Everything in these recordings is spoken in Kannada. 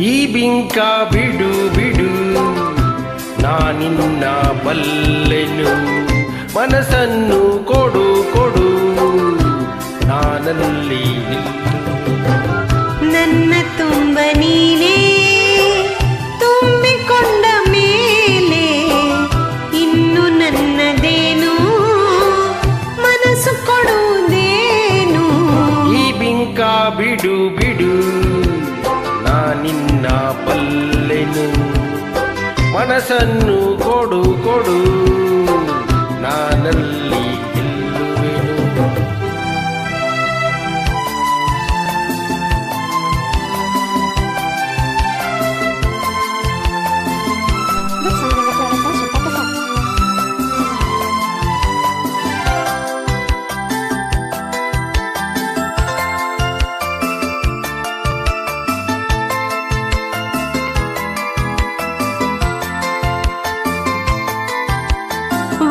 ಈ ಬಿಂಕ ಬಿಡು ಬಿಡು ನಾನಿನ್ನ ಬಲ್ಲೆನು, ಮನಸ್ಸನ್ನು ಕೊಡು ಕೊಡು ನಾನಲ್ಲಿ ನನ್ನ ತುಂಬ ನೀನೇ ತುಂಬಿಕೊಂಡ ಮೇಲೆ ಇನ್ನು ನನ್ನದೇನು ಮನಸ್ಸು ಕೊಡುವುದೇನು. ಈ ಬಿಂಕ ಬಿಡು ಬಿಡು ನಾನಿನ್ನ ಬಲ್ಲೆನು, ಮನಸ್ಸನ್ನು ಕೊಡು ಕೊಡು ನಾನಲ್ಲಿ ಗೆಲ್ಲುವೆನು.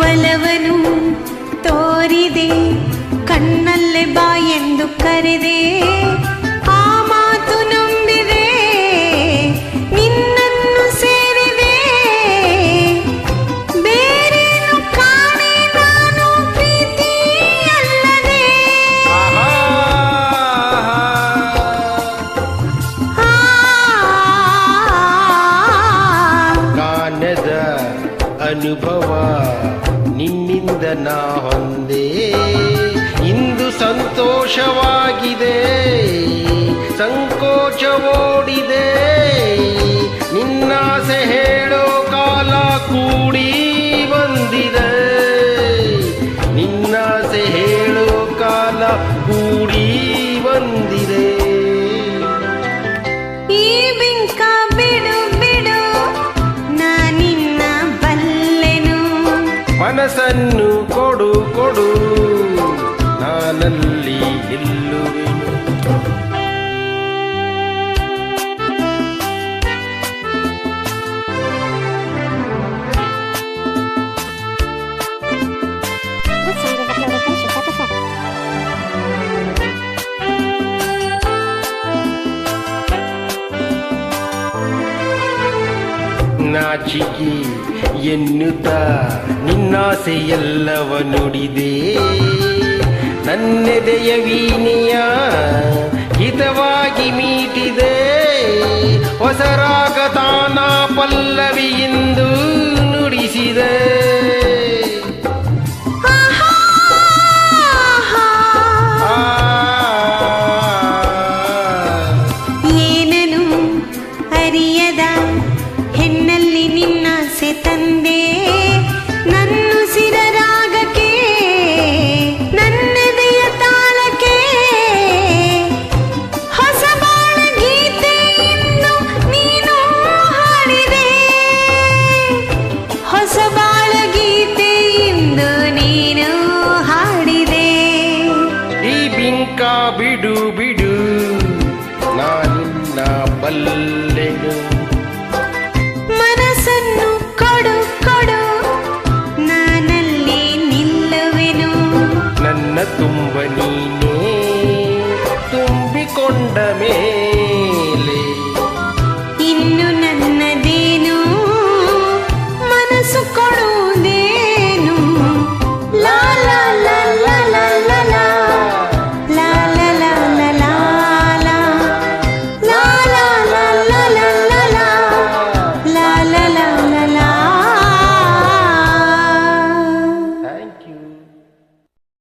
ಒಲವನು ತೋರಿದೆ ಕಣ್ಣಲ್ಲೇ ಬಾ ಎಂದು ಕರೆದೆ, ಆ ಮಾತು ನಂಬಿದೆ ನಿನ್ನನ್ನು ಸೇರಿದೆ. ಬೇರೇನು ಕಾಣೆ ನಾನು ಪ್ರೀತಿ ಅಲ್ಲದೆ. ಕಾಣದ ಅನುಭವ ನಿನ್ನಿಂದ ನಾ ಹೊಂದೆ, ಇಂದು ಸಂತೋಷವಾಗಿದೆ ಸಂಕೋಚ ಓಡಿದೆ. ನಿನ್ನಾಸೆ ಹೇಳೋ ಕಾಲ ಕೂಡಿ ಬಂದಿದೆ, ನಿನ್ನಾಸೆ ಹೇಳೋ ಕಾಲ ಕೂಡಿ ಬಂದಿದೆ. ಈ ಬಿಂಕ ಬಿಡು ಬಿಡು ನಾನಿನ್ನ ಬಲ್ಲೆನು, ಮನಸ್ಸನ್ನು ಕೊಡು ಕೊಡು ನಾನಲ್ಲಿ ಗೆಲ್ಲುವೆನು. ನಾಚಿಕೆ ಎನ್ನುತ್ತ ನಿನ್ನಾಸೆ ಎಲ್ಲವ ನುಡಿದೆ, ನನ್ನೆದೆಯ ವೀಣೆಯ ಹಿತವಾಗಿ ಮೀಟಿದೆ. ಹೊಸ ರಾಗದಾನ ಪಲ್ಲವಿಯಿಂದ ನುಡಿಸಿದೆ. ಏನನು ಅರಿಯದ ಹೆಣ್ಣಲ್ಲಿ ನಿನ್ನಾಸೆ ತಂದೆ, ನನ್ನುಸಿರ ರಾಗಕ್ಕೆ ನನ್ನೆದೆಯ ತಾಳಕ್ಕೆ. ಹೊಸ ಬಾಳ ಗೀತೆಯನ್ನು ನೀನು ಹಾಡಿದೆ, ಹೊಸ ಬಾಳ ಗೀತೆಯಿಂದ ನೀನು ಹಾಡಿದೆ. ಈ ಬಿಂಕ ಬಿಡು ಬಿಡು ನಾನಿನ್ನ ಬಲ್ಲೆನು, ಮನಸ್ಸನ್ನು ಕೊಡು ಕೊಡು ನಾನಲ್ಲಿ ನಿಲ್ಲುವೆನು. ನನ್ನ ತುಂಬ ನೀನೇ ತುಂಬಿಕೊಂಡ ಮೇಲೆ